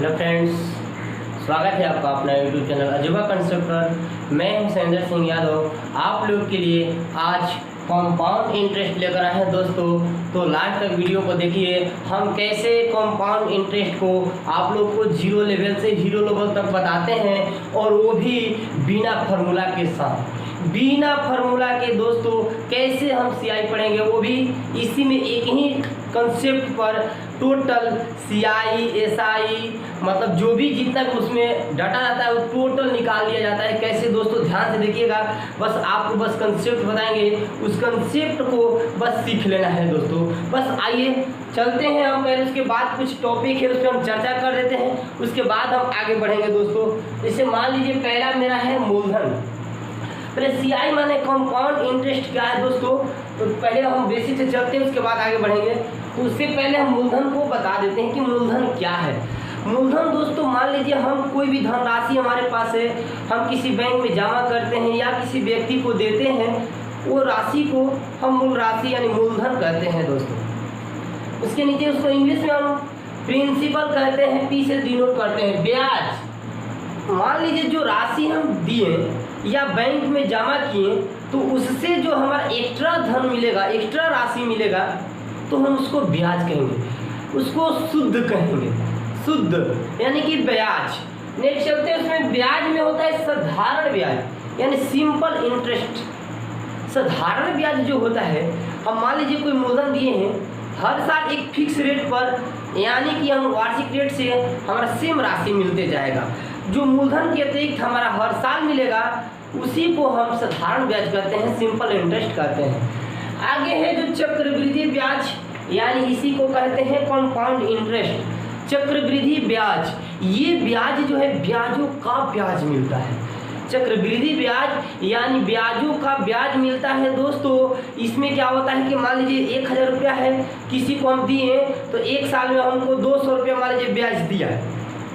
Hello friends, स्वागत है आपका अपना यूट्यूब चैनल अजूबा कंस्ट्रक्टर। मैं हूं सैंदर सिंह यादव। आप लोग के लिए आज कंपाउंड इंटरेस्ट लेकर आए हैं दोस्तों। तो लास्ट तक वीडियो को देखिए, हम कैसे कंपाउंड इंटरेस्ट को आप लोग को जीरो लेवल से हीरो लेवल तक बताते हैं, और वो भी बिना फार्मूला के साथ। बिना फार्मूला के दोस्तों कैसे हम सीआई पढ़ेंगे, वो भी इसी में एक ही कंसेप्ट पर टोटल सीआई एसआई मतलब जो भी जितना भी उसमें डाटा आता है वो टोटल निकाल लिया जाता है। कैसे दोस्तों ध्यान से देखिएगा, बस आपको बस कंसेप्ट बताएंगे, उस कंसेप्ट को बस सीख लेना है दोस्तों। बस आइए चलते हैं हम पहले, उसके बाद कुछ टॉपिक है उस पर हम चर्चा कर देते हैं, उसके बाद हम आगे बढ़ेंगे दोस्तों। जैसे मान लीजिए पहला मेरा है मूलधन। पहले सीआई माने कंपाउंड इंटरेस्ट क्या है दोस्तों, तो पहले हम बेसिक से चलते हैं, उसके बाद आगे बढ़ेंगे। तो उससे पहले हम मूलधन को बता देते हैं कि मूलधन क्या है। मूलधन दोस्तों मान लीजिए हम कोई भी धनराशि हमारे पास है, हम किसी बैंक में जमा करते हैं या किसी व्यक्ति को देते हैं, वो राशि को हम मूल राशि यानी मूलधन कहते हैं दोस्तों। उसके नीचे उसको इंग्लिश में हम प्रिंसिपल कहते हैं, पी से डिनोट करते हैं ब्याज। मान लीजिए जो राशि हम दिए या बैंक में जमा किए, तो उससे जो हमारा एक्स्ट्रा धन मिलेगा, एक्स्ट्रा राशि मिलेगा, तो हम उसको ब्याज कहेंगे, उसको शुद्ध कहेंगे, शुद्ध यानी कि ब्याज। नेक्स्ट चलते हैं, उसमें ब्याज में होता है साधारण ब्याज यानी सिंपल इंटरेस्ट। साधारण ब्याज जो होता है, हम मान लीजिए कोई मूलधन दिए हैं, हर साल एक फिक्स रेट पर यानी कि हम वार्षिक रेट से हमारा सेम राशि मिलते जाएगा। जो मूलधन के अतिरिक्त हमारा हर साल मिलेगा उसी को हम साधारण ब्याज कहते हैं, सिंपल इंटरेस्ट कहते हैं। आगे है जो चक्रवृद्धि ब्याज यानी इसी को कहते हैं कंपाउंड इंटरेस्ट। चक्रवृद्धि ब्याज, ये ब्याज जो है ब्याजों का ब्याज मिलता है। चक्रवृद्धि ब्याज यानी ब्याजों का ब्याज मिलता है दोस्तों। इसमें क्या होता है कि मान लीजिए 1000 रुपया है, किसी को हम दिए तो एक साल में हमको 200 रुपया मान लीजिए ब्याज दिया,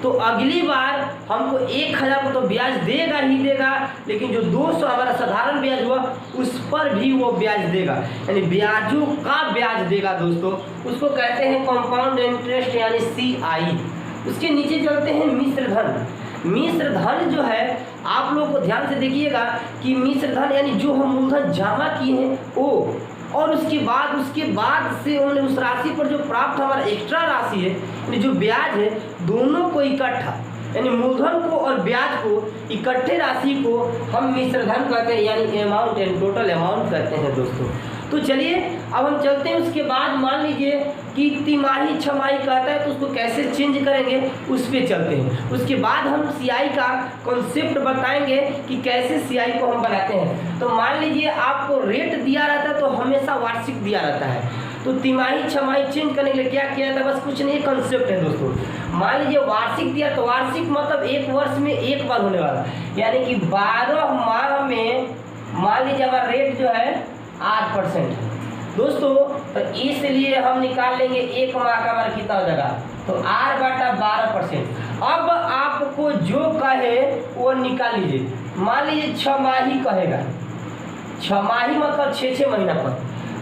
तो अगली बार हमको 1000 को तो ब्याज देगा ही देगा, लेकिन जो 200 हमारा साधारण ब्याज हुआ उस पर भी वो ब्याज देगा, यानी ब्याजों का ब्याज देगा दोस्तों। उसको कहते हैं कंपाउंड इंटरेस्ट यानी सीआई। उसके नीचे चलते हैं मिश्र धन। मिश्र धन जो है आप लोग को ध्यान से देखिएगा कि मिश्र धन यानी जो हम मूलधन जमा किए हैं वो, और उसके बाद से उन्हें उस राशि पर जो प्राप्त हमारा एक्स्ट्रा राशि है यानी जो ब्याज है, दोनों को इकट्ठा यानी मूलधन को और ब्याज को इकट्ठे राशि को हम मिश्र धन कहते हैं यानी अमाउंट एंड टोटल अमाउंट कहते हैं दोस्तों। तो चलिए अब हम चलते हैं, उसके बाद मान लीजिए कि तिमाही छमाही कहता है तो उसको कैसे चेंज करेंगे उस पर चलते हैं। उसके बाद हम सीआई का कॉन्सेप्ट बताएंगे कि कैसे सीआई को हम बनाते हैं। तो मान लीजिए आपको रेट दिया रहता है तो हमेशा वार्षिक दिया रहता है, तो तिमाही छमाही चेंज करने के लिए क्या किया जाता है, बस कुछ नहीं, कॉन्सेप्ट है दोस्तों। मान लीजिए वार्षिक दिया तो वार्षिक मतलब एक वर्ष में एक बार होने वाला, यानी कि 12 माह में मान लीजिए हमारा रेट जो है 8% दोस्तों, तो इसलिए हम निकाल लेंगे एक माह का हमारा कितना हो जाएगा, तो 8/12%। अब आपको जो कहे वो निकाल लीजिए। मान लीजिए 6 माही कहेगा, 6 माही मतलब 6 महीना पर,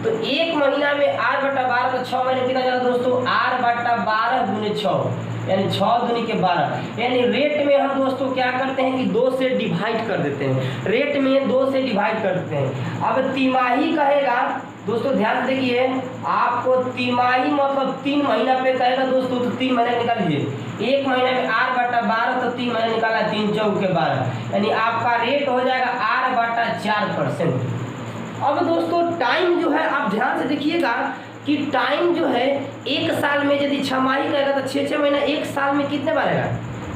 तो एक महीना में 8/12 तो 6 महीने कितना जाएगा दोस्तों, 8/12 गुने 6 यानी 6 दूनी के 12, यानी रेट में हम दोस्तों क्या करते हैं कि 2 से डिवाइड कर देते हैं, रेट में 2 से डिवाइड कर देते हैं। अब तिमाही कहेगा दोस्तों, ध्यान देखिए, आपको तिमाही मतलब 3 महीना पे कहेगा दोस्तों, तो 3 महीने निकाल लीजिए। एक महीने में 8/12 तो 3 महीने निकाला, 3 चौक के 12, यानी आपका रेट हो जाएगा 8/4%। अब दोस्तों टाइम जो है आप ध्यान से देखिएगा कि टाइम जो है एक साल में यदि छमाही कहेगा तो 6 महीना, एक साल में कितने बार आएगा,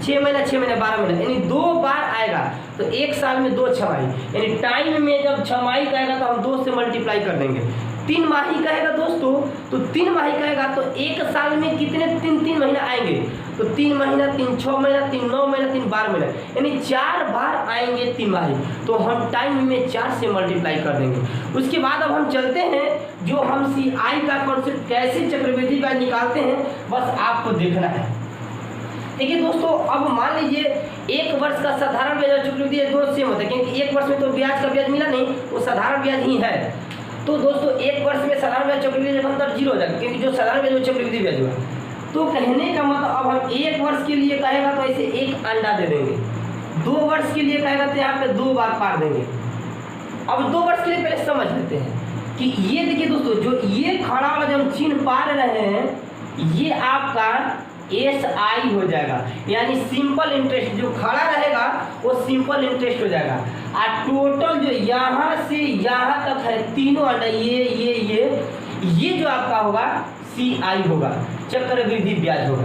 6 महीना 6 महीना 12 महीना, यानी 2 बार आएगा, तो एक साल में 2 छमाही, यानी टाइम में जब छमाही कहेगा तो हम 2 से मल्टीप्लाई कर देंगे। 3 माही कहेगा दोस्तों, तो 3 माही कहेगा तो एक साल में कितने 3 महीना आएंगे, तो 3 महीना 3 6 महीना 3 9 महीना 3 12 महीना, यानी 4 बार आएंगे 3 माही, तो हम टाइम में 4 से मल्टीप्लाई कर देंगे। उसके बाद अब हम चलते हैं, जो हम सीआई का कॉन्सेप्ट कैसे चक्रवृद्धि ब्याज निकालते हैं, बस आपको देखना है। देखिए दोस्तों, अब मान लीजिए एक वर्ष का साधारण ब्याज और चक्रवृद्धि ब्याज सेम होता है, क्योंकि एक वर्ष में तो ब्याज का ब्याज मिला नहीं, वो साधारण ब्याज ही है। तो दोस्तों एक वर्ष में साधारण ब्याज चक्रवृद्धि ब्याज अंतर 0 हो जाएगा, क्योंकि जो साधारण ब्याज वो चक्रवृद्धि ब्याज हुआ। तो कहने का मतलब अब हम 1 वर्ष के लिए कहेगा तो ऐसे 1 अंडा दे देंगे, 2 वर्ष के लिए कहेगा तो यहाँ पे 2 बार पार देंगे। अब 2 वर्ष के लिए पहले समझ लेते हैं कि ये देखिए दोस्तों, जो ये खड़ा वाला जो हम चिन्ह पार रहे हैं ये आपका SI हो जाएगा, यानी सिंपल इंटरेस्ट। जो खड़ा रहेगा वो सिंपल इंटरेस्ट हो जाएगा। और टोटल जो यहाँ से यहाँ तक है तीनों अंडा, ये जो आपका होगा CI होगा, चक्रवृद्धि ब्याज होगा।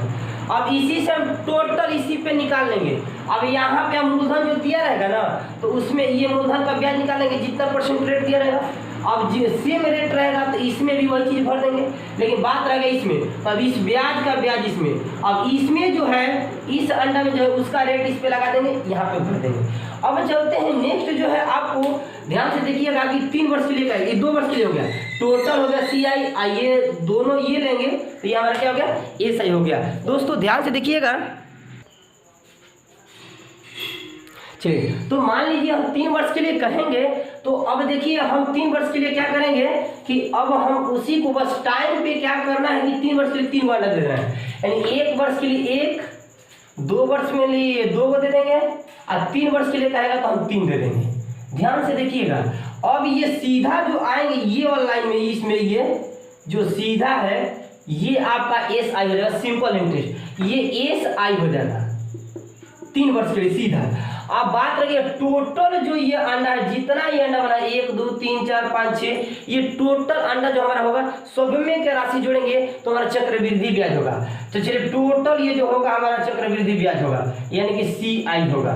अब इसी से हम टोटल इसी पे निकाल लेंगे। अब यहाँ पे हम मूलधन जो दिया रहेगा ना, तो उसमें ये मूलधन का ब्याज निकालेंगे जितना % रेट दिया रहेगा। अब सेम रेट रहेगा तो इसमें भी वही चीज़ भर देंगे, लेकिन बात रहेगा इसमें, तो अब इस ब्याज का ब्याज इसमें, अब इसमें जो है इस अंडा में जो है उसका रेट इस पे लगा देंगे, यहाँ पे भर देंगे। अब चलते हैं नेक्स्ट जो है, आपको ध्यान से देखिएगा कि 3 वर्ष के लिए का, ये 2 वर्ष के लिए हो गया, टोटल हो गया CI, ये दोनों ये लेंगे तो ये हमारा क्या हो गया SI हो गया। दोस्तों ध्यान से देखिएगा, चलिए तो मान लीजिए हम 3 वर्ष के लिए कहेंगे, तो अब देखिए हम 3 वर्ष के लिए क्या करेंगे कि अब हम उसी को बस टाइम पे क्या करना है कि 3 वर्ष के लिए 3 अंडा दे देना है, यानी 1 वर्ष के लिए 1, 2 वर्ष में लिए 2 को दे देंगे, और 3 वर्ष के लिए कहेगा तो हम 3 दे देंगे। ध्यान से देखिएगा, अब ये सीधा जो आएंगे ये वाला लाइन में, इसमें ये जो सीधा है ये आपका SI हो जाएगा, सिंपल इंटरेस्ट, ये SI हो जाएगा 3 वर्ष के लिए सीधा। अब बात रही है टोटल जो ये अंडा है, जितना ये अंडा बना 1 2 3 4 5 6, ये टोटल अंडा जो हमारा होगा सब में के राशि जोड़ेंगे तो हमारा चक्रवृद्धि ब्याज होगा। तो चलिए टोटल ये जो होगा हमारा चक्रवृद्धि ब्याज होगा, यानी कि CI होगा।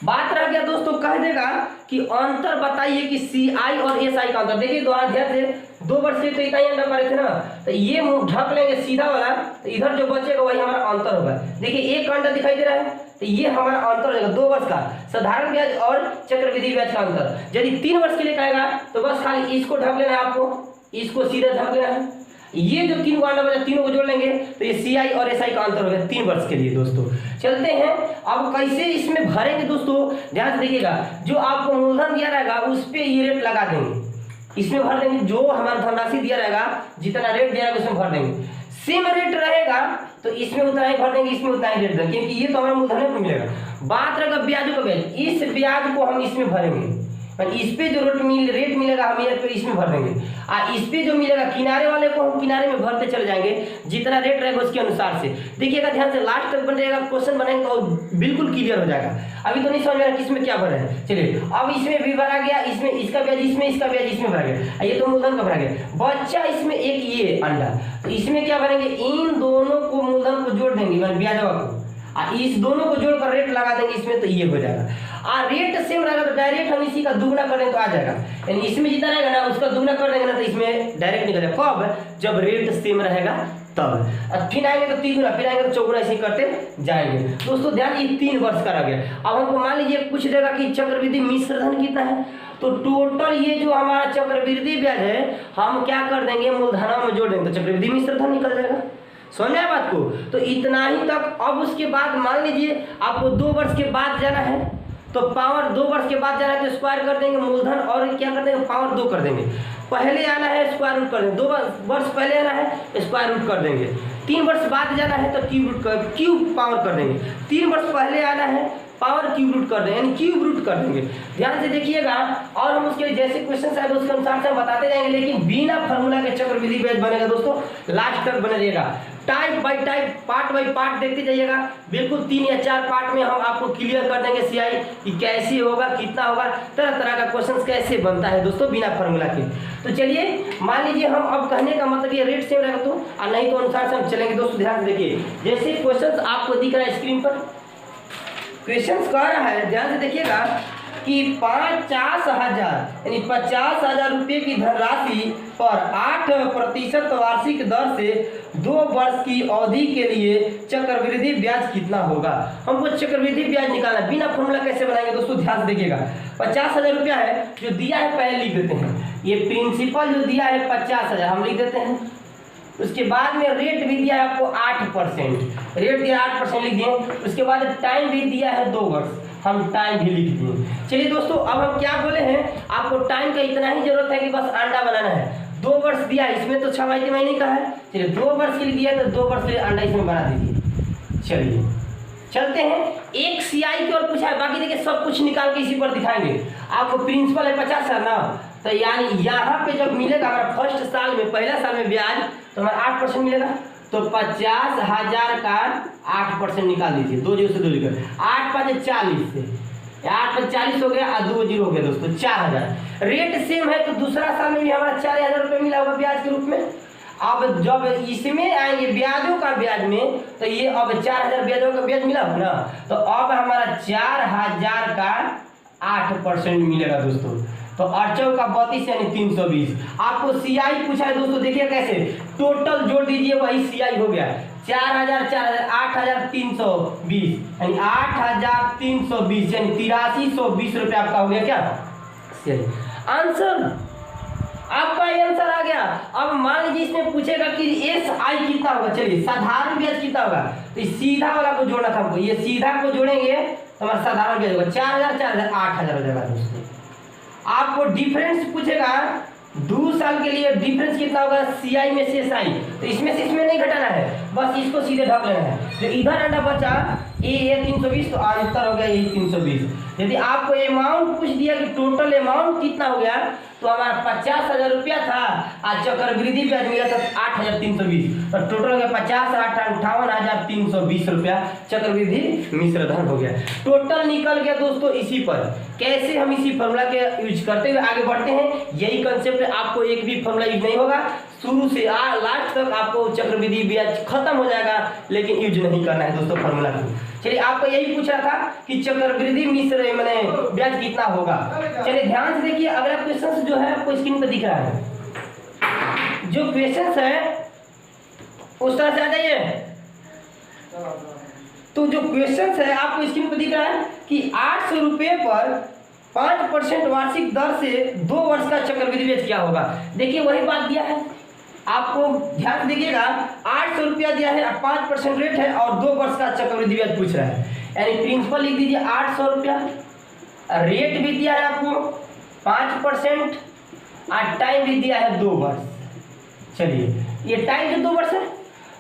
बात रह गया दोस्तों, कह देगा कि अंतर बताइए कि CI और SI का अंतर। देखिए ध्यान से 2 वर्ष से तो इतना ही अंडा पा रहे थे ना, तो ये मुंह ढक लेंगे सीधा वाला, तो इधर जो बचेगा वही हमारा अंतर होगा। देखिए 1 अंडा दिखाई दे रहा है, तो ये हमारा अंतर हो जाएगा 2 वर्ष का साधारण ब्याज और चक्रवृद्धि ब्याज का अंतर। यदि 3 वर्ष के लिए कहेगा तो बस खाली इसको ढक लेना है, आपको इसको सीधा ढक लेना है। ये जो 3 अंडा बचा, तीनों को जोड़ लेंगे तो ये CI और SI का अंतर हो गया 3 वर्ष के लिए। दोस्तों चलते हैं अब कैसे इसमें भरेंगे। दोस्तों ध्यान से देखिएगा, जो आपको मूलधन दिया रहेगा उस पर ये रेट लगा देंगे, इसमें भर देंगे। जो हमारा धनराशि दिया रहेगा, जितना रेट दिया रहेगा उसमें भर देंगे। सेम रेट रहेगा तो इसमें उतना ही भर देंगे, इसमें उतना ही रेट देंगे, क्योंकि ये तो हमारा मूलधन को मिलेगा। बात रहेगा ब्याजों का ब्याज, इस ब्याज को हम इसमें भरेंगे, इस पे जो रेट मिलेगा हम ये पे इसमें भर देंगे, और इस पे जो मिलेगा किनारे वाले को हम किनारे में भरते चले जाएंगे, जितना रेट रहेगा उसके अनुसार से। देखिएगा ध्यान से, लास्ट तक बनेगा क्वेश्चन बनाएंगे तो बिल्कुल क्लियर हो जाएगा। अभी तो नहीं समझ में आ रहा किसमें क्या भरा है। चलिए अब इसमें भी भरा गया, इसमें इसका ब्याज, इसमें इसका ब्याज, इसमें भरा गया, ये तो मूलधन का भरा गया। बच्चा इसमें एक ये अंडा, तो इसमें क्या भरेंगे, इन दोनों को मूलधन को जोड़ देंगे, मतलब ब्याजवा को, इस दोनों को जोड़कर रेट लगा देंगे इसमें, तो ये हो जाएगा। और रेट सेम रहेगा तो डायरेक्ट हम इसी का दुगना कर देंगे तो आ जाएगा, यानी इसमें जितना रहेगा ना उसका दुगना कर देंगे ना तो इसमें डायरेक्ट निकल जाएगा। कब, जब रेट सेम रहेगा तब। फिर आएंगे तो 3 गुना, फिर आएंगे तो 4 गुना, ऐसे करते जाएंगे। दोस्तों ध्यान, ये 3 वर्ष का रह गया। अब हमको मान लीजिए पूछ देगा कि चक्रवृद्धि मिश्र धन कितना है, तो टोटल ये जो हमारा चक्रवृद्धि ब्याज है हम क्या कर देंगे, मूलधन में जोड़ देंगे तो चक्रवृद्धि मिश्र धन निकल जाएगा। समझ आया बात को, तो इतना ही तक। अब उसके बाद मान लीजिए आपको 2 वर्ष के बाद जाना है, तो पावर 2 वर्ष के बाद जाना है तो स्क्वायर कर देंगे मूलधन, और क्या कर देंगे पावर 2 कर देंगे। पहले आना है स्क्वायर रूट कर देंगे, 2 वर्ष पहले आना है स्क्वायर रूट कर देंगे। 3 वर्ष बाद जाना है तो क्यूब पावर कर देंगे। 3 वर्ष पहले आना है पावर क्यूब रूट कर देंगे, यानी क्यूब रूट कर देंगे। ध्यान से देखिएगा, और हम उसके लिए जैसे क्वेश्चन आए उसके अनुसार से हम बताते जाएंगे, लेकिन बिना फार्मूला के चक्रवृद्धि ब्याज बनेगा दोस्तों, लास्ट तक बने रहेगा। Type bye type, part by part देखते जाइएगा, बिल्कुल 3 या 4 पार्ट में हम आपको क्लियर कर देंगे CI कि कैसे होगा, कितना होगा, तरह तरह का क्वेश्चन कैसे बनता है दोस्तों बिना फार्मूला के। तो चलिए मान लीजिए हम अब कहने का मतलब ये रेट सेम रहेगा तो, और नहीं तो अनुसार से हम चलेंगे। दोस्तों ध्यान से देखिए, जैसे क्वेश्चन आपको दिख रहा है स्क्रीन पर, क्वेश्चन कह रहा है, ध्यान से देखिएगा कि 50,000 यानी 50,000 रुपये की धनराशि पर 8% वार्षिक दर से 2 वर्ष की अवधि के लिए चक्रवृद्धि ब्याज कितना होगा। हमको चक्रवृद्धि ब्याज निकालना, बिना फॉर्मूला कैसे बनाएंगे दोस्तों, ध्यान से देखिएगा। 50,000 रुपया है जो दिया है, पहले लिख देते हैं। ये प्रिंसिपल जो दिया है 50,000 हम लिख देते हैं। उसके बाद में रेट भी दिया है आपको 8%, रेट दिया 8% लिख दिए। उसके बाद टाइम भी दिया है 2 वर्ष, हम टाइम भी लिख दिए। चलिए दोस्तों, अब हम क्या बोले हैं, आपको टाइम का इतना ही जरूरत है कि बस अंडा बनाना है। 2 वर्ष दिया है, इसमें तो 6 महीने का है। चलिए 2 वर्ष के लिए दिया है तो 2 वर्ष के लिए अंडा इसमें बना दीजिए। चलिए चलते हैं, एक सीआई की ओर पूछा है, बाकी देखिए सब कुछ निकाल के इसी पर दिखाएंगे आपको। प्रिंसिपल है 50 सर ना, तो यानी यहाँ पे जब मिलेगा हमारा फर्स्ट साल में, पहला साल में ब्याज तो हमारा 8% मिलेगा। तो 50,000 का 8% निकाल दीजिए, 2 जीरो से 2 लिखकर 8 5 40 से 8 5 40 हो गया और 2 जीरो हो गया दोस्तों 4000। रेट सेम है तो दूसरा साल में भी हमारा 4000 रुपये मिला होगा ब्याज के रूप में। अब जब इसमें आएंगे ब्याजों का ब्याज में तो ये अब 4000 ब्याजों का ब्याज मिला हो ना, तो अब हमारा 4000 का 8% मिलेगा दोस्तों। तो 8 का 32 यानी 320। आपको सीआई पूछा है दोस्तों, देखिए कैसे टोटल जोड़ दीजिए वही सीआई हो गया 4000 4000 8320 यानी 8320 यानी 8320 रुपये आपका हो गया क्या आंसर। आपका ये आंसर आ गया। अब मान लीजिए इसमें पूछेगा कि एस आई कितना होगा, चलिए साधारण ब्याज कितना होगा, तो इस सीधा वाला को जोड़ना था हमको, ये सीधा को जोड़ेंगे तो हमारा साधारण ब्याज होगा 4000 4000 8000 हो जाएगा दोस्तों। आपको डिफरेंस पूछेगा 2 साल के लिए डिफरेंस कितना होगा सीआई में से एसआई, तो इसमें से इसमें नहीं घटाना है, बस इसको सीधे ढक लेना है। तो इधर अंडा बचा ये 320 तो अंतर हो गया यही 320। यदि आपको अमाउंट पूछ दिया कि टोटल अमाउंट कितना हो गया तो हमारा 50,000 रुपया था, आज चक्रवृद्धि ब्याज मिला था 8320, तो टोटल हो गया 58,320 रुपया चक्रवृद्धि मिश्र धन हो गया। टोटल निकल गया दोस्तों इसी पर। कैसे हम इसी फॉर्मूला के यूज करते हुए आगे बढ़ते हैं, यही कंसेप्ट है। आपको एक भी फॉर्मूला यूज नहीं होगा, शुरू से लास्ट तक आपको चक्रवृद्धि ब्याज खत्म हो जाएगा, लेकिन यूज नहीं करना है दोस्तों फॉर्मूला को। चलिए आपको यही पूछा था कि चक्रवृद्धि मिश्र मैंने ब्याज कितना होगा। चलिए ध्यान से देखिए, अगला क्वेश्चन जो है आपको स्क्रीन पर दिख रहा है, जो क्वेश्चन है उस तरह से आ जाइए। तो जो क्वेश्चन है आपको स्क्रीन पर दिख रहा है कि 800 रुपये पर 5% वार्षिक दर से 2 वर्ष का चक्रवृद्धि ब्याज क्या होगा। देखिए वही बात दिया है, आपको ध्यान से देखिएगा 800 रुपया दिया है, 5% रेट है और 2 वर्ष का चक्रवृद्धि ब्याज पूछ रहा है। यानी प्रिंसिपल लिख दीजिए 800 रुपया, रेट भी दिया है आपको 5% और टाइम भी दिया है 2 वर्ष। चलिए ये टाइम जो 2 वर्ष है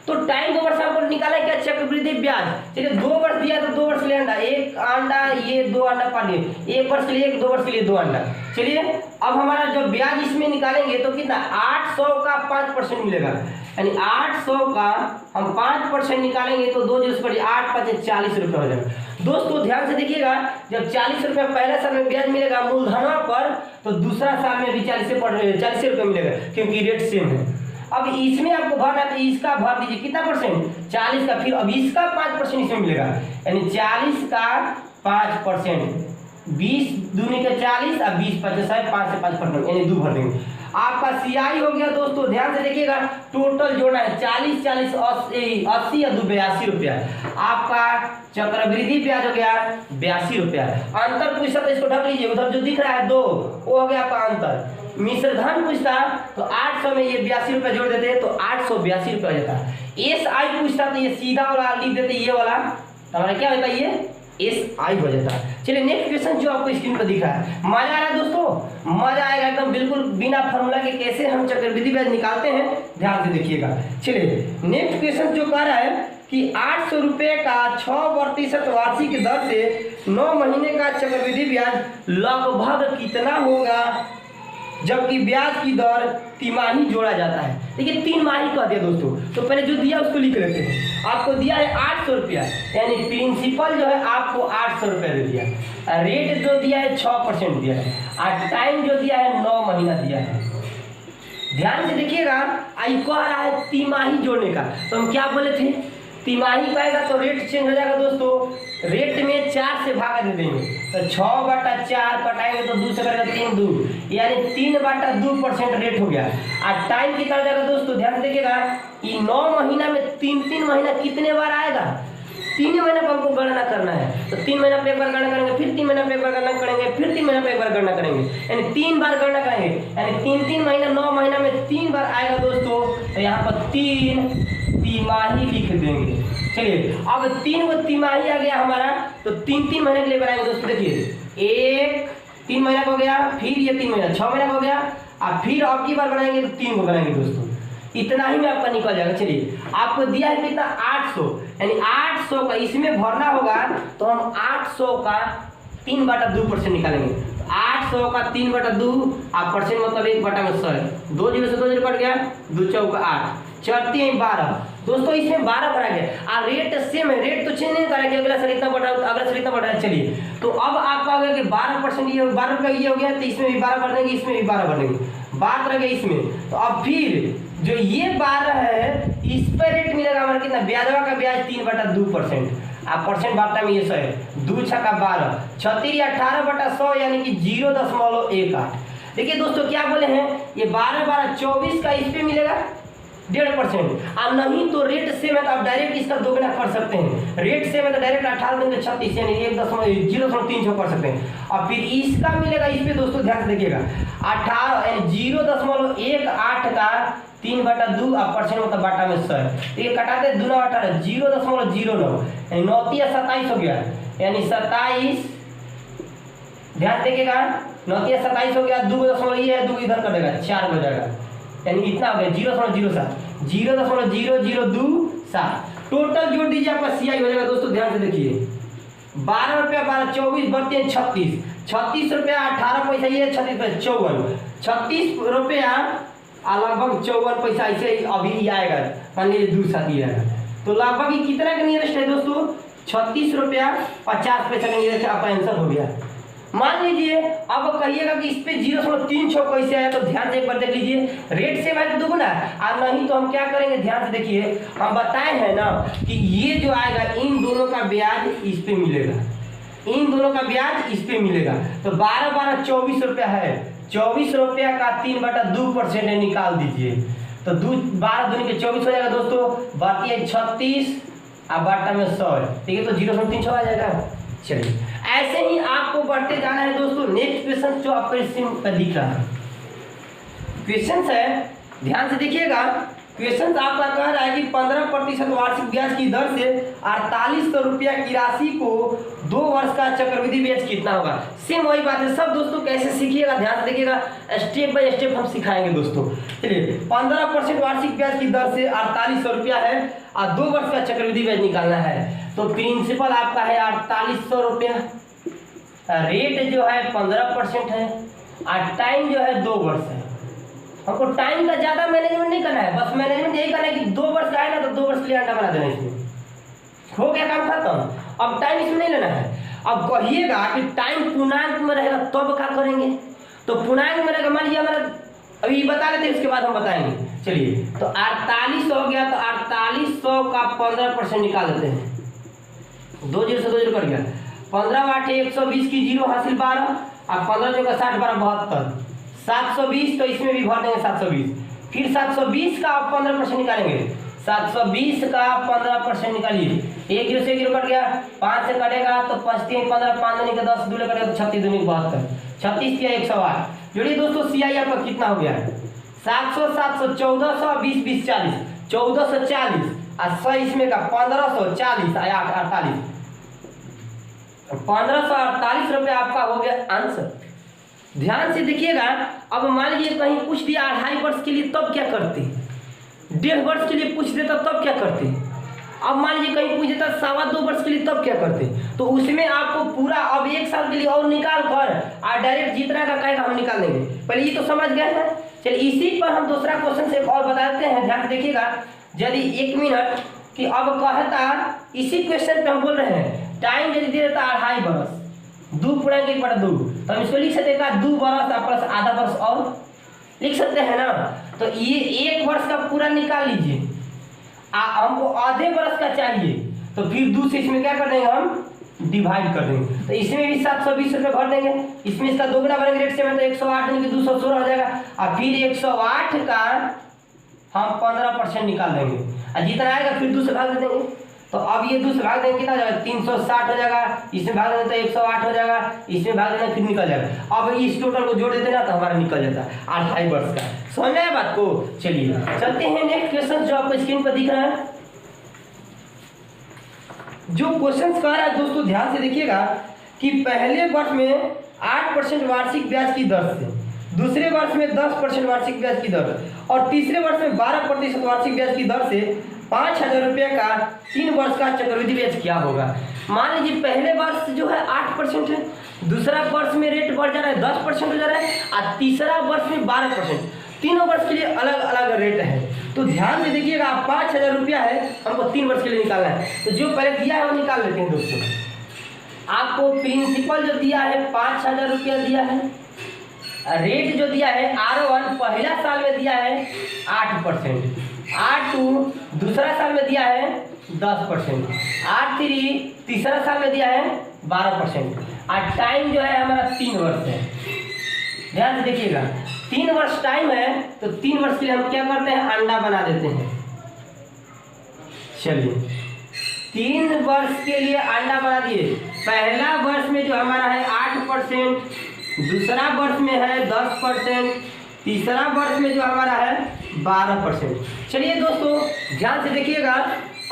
तो टाइम 2 वर्ष आपको निकाला क्या चक्रवृद्धि ब्याज। चलिए 2 वर्ष दिया तो 2 वर्ष के लिए अंडा, एक अंडा ये 2 अंडा पानी, 1 वर्ष के लिए 1, 2 वर्ष के लिए 2 अंडा। चलिए अब हमारा जो ब्याज इसमें निकालेंगे तो कितना 800 का 5% मिलेगा, यानी 800 का हम 5% निकालेंगे तो 2 जीरो पड़ी 8 5 40 रुपये हो जाएगा। दोस्तों ध्यान से देखिएगा, जब 40 रुपये पहले साल में ब्याज मिलेगा मूलधन पर, तो दूसरा साल में भी 40 रुपये मिलेगा क्योंकि रेट सेम है। अब इसमें आपको भरना है तो इसका भर दीजिए कितना परसेंट 40 का, फिर अब इसका 5% इसमें मिलेगा, यानी 40 का 5%, 20 दूनी का 40 और 20 50 5 से 5% यानी 2 भर देंगे। आपका सीआई हो गया दोस्तों, ध्यान से देखिएगा टोटल जोड़ना है 40 40 80 या 82 रुपया। आपका चक्रवृद्धि ब्याज हो गया 82 रुपया। अंतर पूछता तो इसको ढक लीजिए, उधर जो दिख रहा है 2 वो हो गया आपका अंतर। मिश्र धन पूछता तो 800 में ये 82 रुपया जोड़ देते तो 882 रुपया हो जाता। एस आई पूछता तो ये सीधा वाला लिख देते, ये वाला हमारा क्या होता है ये एस आई हो जाता। चलिए नेक्स्ट क्वेश्चन जो आपको स्क्रीन पर दिख रहा है, मजा आ रहा है दोस्तों, मजा आएगा एकदम बिल्कुल बिना फॉर्मूला के कैसे हम चक्रवृद्धि ब्याज निकालते हैं, ध्यान से देखिएगा। चलिए नेक्स्ट क्वेश्चन जो कह रहा है कि 800 रुपये का 6% वार्षिक दर से 9 महीने का चक्रवृद्धि ब्याज लगभग कितना होगा जबकि ब्याज की दर तिमाही जोड़ा जाता है। देखिए 3 माही कह दिया दोस्तों, तो पहले जो दिया उसको लिख लेते हैं। आपको दिया है 800 रुपया, यानी प्रिंसिपल जो है आपको 800 रुपया दे दिया, रेट जो दिया है 6% दिया है और टाइम जो दिया है 9 महीना दिया है। ध्यान से देखिएगा, आई कह रहा है तिमाही जोड़ने का, तो हम क्या बोले थे तिमाही पाएगा तो रेट चेंज हो जाएगा दोस्तों। रेट में 4 से भागा दे देंगे तो 6/4 कटाएंगे तो 2 से करेगा 3 2 यानी 3/2% रेट हो गया। और टाइम कितना हो जाएगा दोस्तों, ध्यान देखिएगा ये 9 महीना में 3 महीना कितने बार आएगा, 3 महीना पर हमको गणना करना है। तो 3 महीना पे एक बार गणना करेंगे, फिर 3 महीना पे एक बार गणना करेंगे, फिर 3 महीना पे एक बार गणना करेंगे, यानी 3 बार गणना करेंगे, यानी 3 महीना 9 महीना में 3 बार आएगा दोस्तों। तो यहाँ पर 3 तिमाही लिख देंगे। चलिए अब 3 को तिमाही आ गया हमारा, तो 3 महीने के लिए बनाएंगे दोस्तों। देखिए 1 3 महीना का हो गया, फिर ये 3 महीना 6 महीना का हो गया, और फिर अब की बार बनाएंगे तो 3 को बनाएंगे दोस्तों, इतना ही में आपका निकल जाएगा। चलिए आपको दिया है कितना 800, यानी 800 का इसमें भरना होगा तो हम 800 का 3/2% निकालेंगे। 800 का 3/2 आप परसेंट मतलब 1/100 है। 2 जीरो से 2 जीरो कट गया, 2 चौका 8, चढ़ती है 12 दोस्तों, इसमें 12 बढ़ा गया और रेट सेम है, रेट तो चेंज नहीं करेंगे, अगला साल इतना बढ़ा अगला साल इतना बढ़ा। चलिए तो अब आपका हो गया कि 12% ये 12 रुपये ये हो गया, तो इसमें भी 12 बढ़ देंगे, इसमें भी 12 बढ़ देंगे, बात रह गई इसमें। तो अब फिर जो ये 12 है इस पर रेट मिलेगा हमारा कितना, ब्याजवा का ब्याज 3/2%, आप परसेंट बाटा में ये 100 है, 2 छक्का 12, 36 18/100 यानी कि 0.18। देखिए दोस्तों क्या बोले हैं, ये 12 12 24 का इस पे मिलेगा 1.5%, और नहीं तो रेट सेम है तो आप डायरेक्ट इसका दोगुना कर सकते हैं। रेट सेम है तो डायरेक्ट 18 देंगे 36 यानी 1.036 कर सकते हैं। और फिर इसका मिलेगा इस पे दोस्तों ध्यान से देखिएगा 18 यानी 0.18 का 3/2 आप परसेंट मतलब बाटा में 100 है। तो ये कटाते 2 9 18 0.09 यानी 9 या 27 हो गया, यानी 27 ध्यान देखिएगा 9 या 27 हो गया, 2 ये है 2 इधर कर देगा 4 हो जाएगा, यानी इतना हो गया 0.07 0.0027। टोटल जोड़ दीजिए आपका सीआई हो जाएगा दोस्तों, ध्यान से देखिए 12 रुपया 12 24 बढ़ते हैं 36, 36 रुपया 18 पैसा ये 36 रुपया 54, 36 रुपया लगभग 54 पैसा ऐसे अभी आएगा, मान लीजिए 2 साथ ही आएगा, तो लगभग ये कितना का नियरेस्ट है दोस्तों 36 रुपया 50 पैसा का नियरेस्ट आपका आंसर हो गया। मान लीजिए अब कहिएगा कि इस पे 0.36 कैसे आया, तो ध्यान से एक बार देख लीजिए, रेट सेम है तो दुगुना, और नहीं तो हम क्या करेंगे ध्यान से देखिए, हम बताए हैं ना कि ये जो आएगा इन दोनों का ब्याज इस पे मिलेगा, इन दोनों का ब्याज इस पे मिलेगा। तो 12 12 24 रुपया है, 24 रुपया का 3/2% निकाल दीजिए, तो 12 दूनी के 24 हो जाएगा दोस्तों, बाकी है 36 और बाटा में 100, ठीक है, तो 0.36 आ जाएगा। चलिए ऐसे ही आपको बढ़ते जाना है दोस्तों। नेक्स्ट क्वेश्चन जो आपको स्क्रीन पर दिख रहा है क्वेश्चन है, ध्यान से देखिएगा। क्वेश्चन आपका कह रहा है कि 15% वार्षिक ब्याज की दर से 4800 रुपया की राशि को 2 वर्ष का चक्रवृद्धि ब्याज कितना होगा। सेम वही बात है सब दोस्तों, कैसे सीखिएगा ध्यान से देखिएगा, स्टेप बाय स्टेप हम सिखाएंगे दोस्तों। चलिए 15% वार्षिक ब्याज की दर से 4800 रुपया है और 2 वर्ष का चक्रवृद्धि ब्याज निकालना है, तो प्रिंसिपल आपका है 4800 रुपया, रेट जो है 15% है और टाइम जो है 2 वर्ष है। हमको टाइम का ज्यादा मैनेजमेंट नहीं करना है, बस मैनेजमेंट यही करना है कि 2 वर्ष का है ना तो 2 वर्ष के लिए अंडा बना देना, इसमें हो गया काम खत्म। अब टाइम इसमें नहीं लेना है। अब कहिएगा कि टाइम पूर्णांक में रहेगा तब क्या करेंगे, तो पूर्णांक में रहेगा, मान लीजिए हमारा अभी बता लेते हैं उसके बाद हम बताएंगे। चलिए तो 4800 हो गया, तो 4800 का 15% निकाल देते हैं, 2 जीरो से 2 जीरो कट गया, 15 8 120 की 0 हासिल 12 और 15 चौका 60 12 72 720, तो इसमें भी भर देंगे 720, फिर 720 का आप 15% निकालेंगे, 720 का 15% निकालिए, 1 जीरो से 1 जीरो कट गया, 5 से कटेगा तो 5 3 15 5 दूनी के 10 दूले कटेगा तो 36 दूनी 72, 36 या 108। जोड़िए दोस्तों सीआई आपका कितना हो गया है 700 700 1400 20 20 40 1440 और 100 इसमें का 1540 आया 48, 1548 रुपया आपका हो गया आंसर। ध्यान से देखिएगा। अब मान लीजिए कहीं पूछ दिया 2.5 वर्ष के लिए तब क्या करते, 1.5 वर्ष के लिए पूछ देता तब क्या करते, अब मान लीजिए कहीं पूछ देता 2.25 वर्ष के लिए तब क्या करते, तो उसमें आपको पूरा अब 1 साल के लिए और निकाल कर और डायरेक्ट जितना का कहेगा हम निकाल देंगे। पहले ये तो समझ गए हैं। चलिए इसी पर हम दूसरा क्वेश्चन से और बता देते हैं, ध्यान से देखिएगा। यदि 1 मिनट कि अब कहता इसी क्वेश्चन पे हम बोल रहे हैं टाइम यदि दे देता 2.5 वर्ष 2.1/2, तो हम इसको लिख सकते हैं 2 वर्ष प्लस आधा वर्ष और लिख सकते हैं ना। तो ये 1 वर्ष का पूरा निकाल लीजिए, हमको आधे वर्ष का चाहिए, तो फिर 2 से इसमें क्या कर देंगे हम डिवाइड कर देंगे, तो इसमें भी 720 रुपये भर देंगे, इसमें इसका दोगुना बनेगा रेट से में, तो 108 यानी कि 216 हो जाएगा, और फिर 108 का हम 15% निकाल देंगे और जितना आएगा फिर 2 से भाग दे देंगे। तो अब ये 2 से भाग देंगे कितना हो जाएगा 360 हो जाएगा, इसमें भाग देंगे तो 108 हो जाएगा, इसमें भाग देना फिर निकल जाएगा। अब इस टोटल को जोड़ देते ना तो हमारा निकल जाता है 2.5 वर्ष का। समझ में आया बात को। चलिए चलते हैं नेक्स्ट क्वेश्चन जो आपको स्क्रीन पर दिख रहा है। जो क्वेश्चन कह रहा है दोस्तों ध्यान से देखिएगा कि पहले वर्ष में 8% वार्षिक ब्याज की दर से दूसरे वर्ष में 10% वार्षिक ब्याज की दर और तीसरे वर्ष में 12% वार्षिक ब्याज की दर से 5,000 रुपये का 3 वर्ष का चक्रवृद्धि ब्याज क्या होगा। मान लीजिए पहले वर्ष जो है 8% है, दूसरा वर्ष में रेट बढ़ जा रहा है 10% हो जा रहा है और तीसरा वर्ष में 12%। तीनों वर्ष के लिए अलग अलग रेट है। तो ध्यान से देखिएगा, 5,000 रुपया है, हमको 3 वर्ष के लिए निकालना है। तो जो पहले दिया है वो निकाल लेते हैं दोस्तों। आपको प्रिंसिपल जो दिया है 5,000 रुपया दिया है, रेट जो दिया है R1 पहला साल में दिया है 8%, R2 दूसरा साल में दिया है 10%, R3 तीसरा साल में दिया है 12% और टाइम जो है हमारा 3 वर्ष है। ध्यान से देखिएगा, 3 वर्ष टाइम है तो 3 वर्ष के लिए हम क्या करते हैं, अंडा बना देते हैं। चलिए 3 वर्ष के लिए अंडा बना दिए। पहला वर्ष में जो हमारा है 8%, दूसरा वर्ष में है 10%, तीसरा वर्ष में जो हमारा है 12%। चलिए दोस्तों ध्यान से देखिएगा,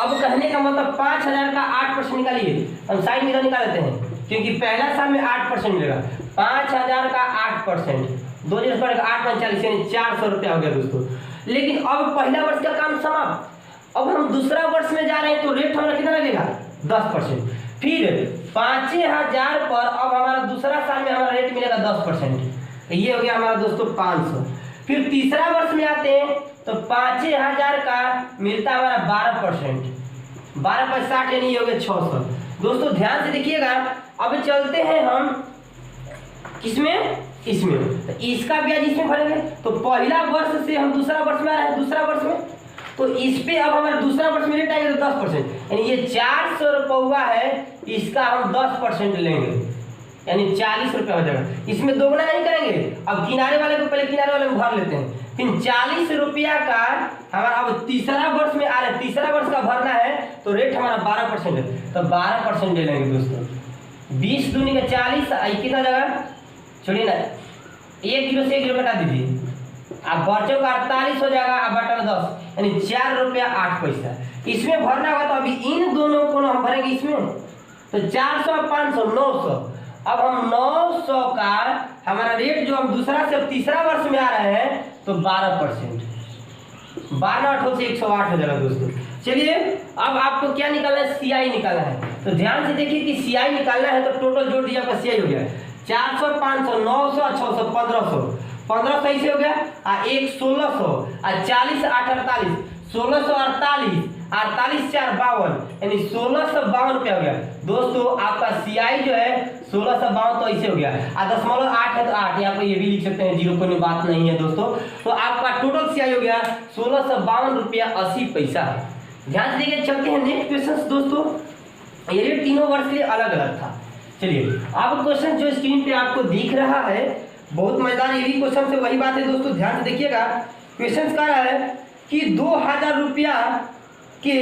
अब कहने का मतलब 5,000 का 8% निकालिए। हम साइड में निकाल लेते हैं क्योंकि पहला साल में 8% मिलेगा। 5,000 का 8%, 2 0 पर 8 × 40 यानी 400 रुपया हो गया दोस्तों। लेकिन अब पहला वर्ष का काम समाप्त। अब हम दूसरा वर्ष में जा रहे हैं तो रेट हमारा कितना लगेगा, 10%। फिर 5,000 पर अब हमारा दूसरा साल में हमारा रेट मिलेगा 10%। ये हो गया हमारा दोस्तों 500। फिर तीसरा वर्ष में आते हैं तो 5,000 का मिलता है हमारा 12%, 12 पर 60 यानी ये हो गया 600। दोस्तों ध्यान से देखिएगा, अब चलते हैं हम किसमें, इसमें। तो इसका ब्याज इसमें भरेंगे। तो पहला वर्ष से हम दूसरा वर्ष में आ रहे हैं, दूसरा वर्ष में तो इस पे अब हमारा दूसरा वर्ष में रेट आएगा तो 10%, यानी ये 400 रुपया है, इसका हम 10% लेंगे यानी 40 रुपया हो जाएगा। इसमें दोगुना नहीं करेंगे, अब किनारे वाले को पहले किनारे वाले में भर लेते हैं। फिर 40 रुपया का हमारा अब तीसरा वर्ष में आ रहा है, तीसरा वर्ष का भरना है तो रेट हमारा 12% है, तो 12% ले लेंगे दोस्तों। 20 दूनी का 40, कितना जगह छोड़िए ना, 1 किलो से 1 किलो घटा दीजिए, अब बच्चों का 48 हो जाएगा, अब बटा में 10 यानी 4 रुपया 8 पैसा। इसमें भरना होगा तो अभी इन दोनों को हम भरेंगे इसमें, तो 400 500 900। अब हम 900 का हमारा रेट जो हम दूसरा से तीसरा वर्ष में आ रहे हैं तो 12%, 12 8 से 108 हो जाएगा दोस्तों। चलिए अब आपको क्या निकालना है, CI निकालना है। तो ध्यान से देखिए कि CI निकालना है तो टोटल जोड़ दिया आपका CI हो गया 400 500 900 600 1500, 1500 ऐसे हो गया और 1 1600 और 40 8 48, 1648 48 4 52 यानी 1652 रुपया हो गया दोस्तों। आपका CI जो है 1652 तो ऐसे हो गया, और 0.8 है तो 8, यहाँ पर ये भी लिख सकते हैं, 0 कोई बात नहीं है दोस्तों। तो आपका टोटल CI हो गया 1652 रुपया 80 पैसा। ध्यान से देखिए, चलते हैं नेक्स्ट क्वेश्चन दोस्तों। ये रेट तीनों वर्ष के लिए अलग अलग था। चलिए अब क्वेश्चन जो स्क्रीन पे आपको दिख रहा है बहुत मजेदार, ये भी क्वेश्चन से वही बात है दोस्तों। ध्यान से देखिएगा, क्वेश्चन कह रहा है कि 2,000 रुपया के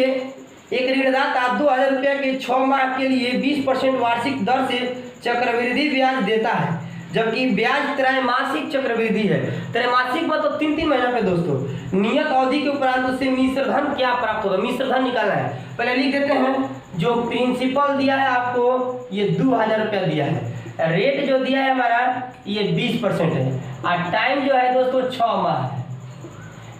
एक ऋणदाता 2,000 रुपया के 6 माह के लिए 20% वार्षिक दर से चक्रवृद्धि ब्याज देता है, जबकि ब्याज त्रैमासिक चक्रवृद्धि है। त्रैमासिक मतलब 3-3 महीना पे दोस्तों। नियत अवधि के उपरांत उससे मिश्र धन क्या प्राप्त होगा, मिश्र धन निकालना है। पहले लिख देते हैं, जो प्रिंसिपल दिया है आपको ये 2,000 रुपया दिया है, रेट जो दिया है हमारा ये 20% है और टाइम जो है दोस्तों 6 माह है।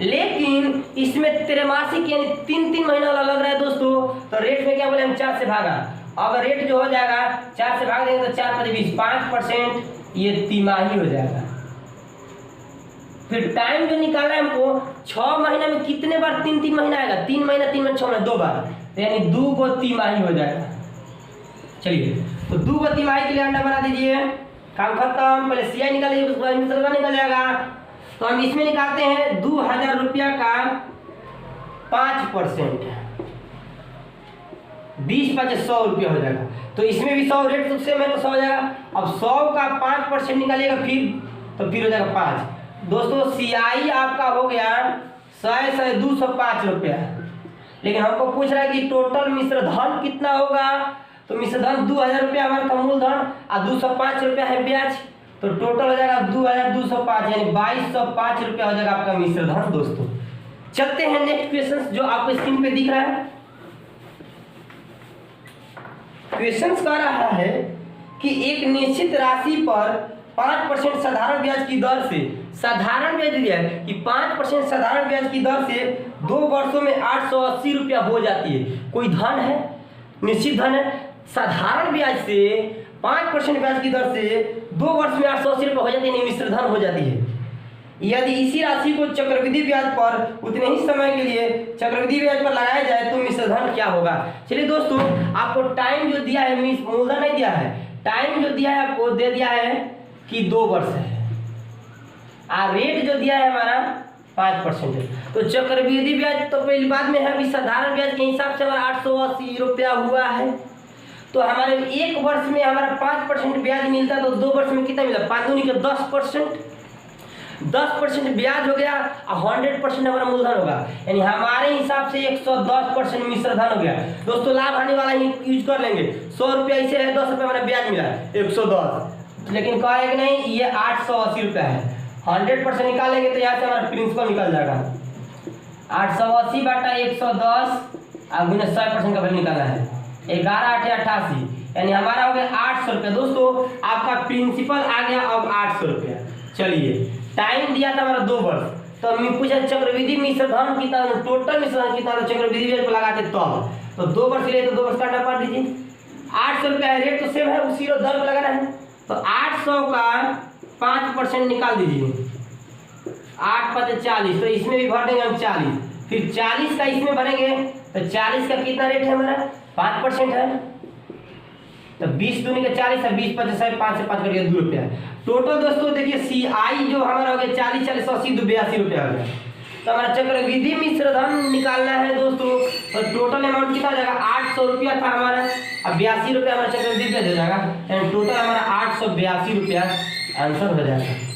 लेकिन इसमें त्रैमासिक यानी 3-3 महीना वाला लग रहा है दोस्तों। तो रेट में क्या बोले हम 4 से भागा, अब रेट जो हो जाएगा 4 से भाग देंगे तो 4 × 20 5%, ये तिमाही हो जाएगा। फिर टाइम जो निकालना है हमको 6 महीना में कितने बार 3-3 महीना आएगा, 3 महीना 3 महीना 6 महीना 2 बार, तो यानी 2 गो तिमाही हो जाएगा। चलिए तो 2 गो तिमाही के लिए अंडा बना दीजिए, काम खत्म। पहले CI निकाल लीजिए, उसके बाद मिश्र धन निकल जाएगा। तो हम इसमें निकालते हैं 2,000 रुपया का 5%, 20 5 100 रुपया हो जाएगा। तो इसमें भी 100 रेट सबसे में तो 100 हो जाएगा। अब 100 का 5% निकालिएगा फिर हो जाएगा 5 दोस्तों। CI आपका हो गया 100 205 रुपया। लेकिन हमको पूछ रहा है कि टोटल मिश्र धन कितना होगा, तो मिश्र धन 2,000 रुपया हमारा का मूलधन और 205 रुपया है ब्याज, तो टोटल हो जाएगा 2,205 यानी 2,205 रुपया हो जाएगा आपका मिश्र धन दोस्तों। चलते हैं नेक्स्ट क्वेश्चन जो आपको स्क्रीन पे दिख रहा है। क्वेश्चन कह रहा है कि एक निश्चित राशि पर 5% साधारण ब्याज की दर से, साधारण ब्याज दिया है कि 5% साधारण ब्याज की दर से 2 वर्षों में 880 रुपया हो जाती है। कोई धन है, निश्चित धन है, साधारण ब्याज से 5% ब्याज की दर से 2 वर्ष में 880 रुपया हो जाती है, मिश्र धन हो जाती है। यदि इसी राशि को चक्रवृद्धि ब्याज पर उतने ही समय के लिए चक्रवृद्धि ब्याज पर लगाया जाए तो मिश्र धन क्या होगा। चलिए दोस्तों, आपको टाइम जो दिया है, मूलधन नहीं दिया है, टाइम जो दिया है आपको दे दिया है कि 2 वर्ष है, और रेट जो दिया है हमारा 5% है। तो चक्रवृद्धि ब्याज तो पहली बात में है, अभी साधारण ब्याज के हिसाब से हमारा 880 रुपया हुआ है। तो हमारे 1 वर्ष में हमारा 5% ब्याज मिलता है, तो 2 वर्ष में कितना मिला, 5 दूनी का 10%, 10% ब्याज हो गया और 100% हमारा मूलधन होगा, यानी हमारे हिसाब से 110% मिश्र धन हो गया। दोस्तों लाभ आने वाला ही यूज कर लेंगे, 100 रुपया इसे है, 10 रुपया हमारा ब्याज मिला 110, लेकिन कहा कि नहीं ये 880 रुपया है, 100% निकालेंगे तो यहाँ से हमारा प्रिंसिपल निकल जाएगा। 880 बटा 110 और गुना 100% का वैल्यू निकालना है, 11 8 88, यानी हमारा हो गया 800 रुपया। दोस्तों आपका प्रिंसिपल आ गया अब 800 रुपया। चलिए, टाइम दिया था हमारा 2 वर्ष, तो हमें पूछा चक्रवृद्धि मिश्र धन कितना, टोटल मिश्र धन कितना, तो चक्रवृद्धि ब्याज पर लगाते तो 2 वर्ष लिए तो 2 वर्ष काटना पड़ दीजिए। 800 रुपया है, रेट तो सेम है, उसी दर पर लगाना है, तो 800 का 5% निकाल दीजिए, 8 5 40, तो इसमें भी भर देंगे हम 40, फिर 40 का इसमें भरेंगे, तो 40 का कितना रेट है हमारा 5% है, तो 20 दूनी का 40 है, 20 5 5 से 5 करके 2 रुपया। टोटल दोस्तों देखिए CI जो हमारा हो गया 40 40 80 82 रुपया हो गया। तो हमारा चक्रवृद्धि मिश्र धन निकालना है दोस्तों, और टोटल अमाउंट कितना हो जाएगा, 800 रुपया था हमारा, अब 82 रुपया हमारा चक्रवृद्धि ब्याज हो जाएगा, यानी टोटल हमारा 882 रुपया आंसर हो जाएगा।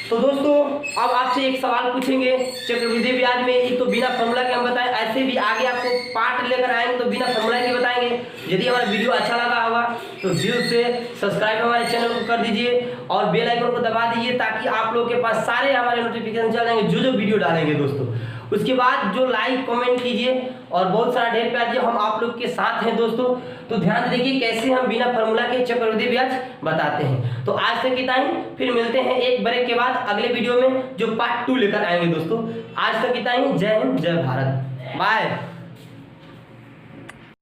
तो दोस्तों अब आपसे एक सवाल पूछेंगे चक्रवृद्धि ब्याज में, ये तो बिना फॉर्मूला के हम बताएं, ऐसे भी आगे आपको पार्ट लेकर आएंगे तो बिना फॉर्मूला के बताएंगे। यदि हमारा वीडियो अच्छा लगा होगा तो दिल से सब्सक्राइब हमारे चैनल को कर दीजिए और बेल आइकन को दबा दीजिए, ताकि आप लोगों के पास सारे हमारे नोटिफिकेशन चल जाएंगे जो वीडियो डालेंगे दोस्तों। उसके बाद जो लाइक कमेंट कीजिए और बहुत सारा ढेर प्यार दिए, हम आप लोग के साथ हैं दोस्तों। तो ध्यान देखिए कैसे हम बिना फॉर्मूला के चक्रवृद्धि ब्याज बताते हैं। तो आज तक इतना ही, फिर मिलते हैं एक ब्रेक के बाद अगले वीडियो में जो पार्ट 2 लेकर आएंगे दोस्तों। आज तक इतना ही, जय हिंद जय भारत, बाय।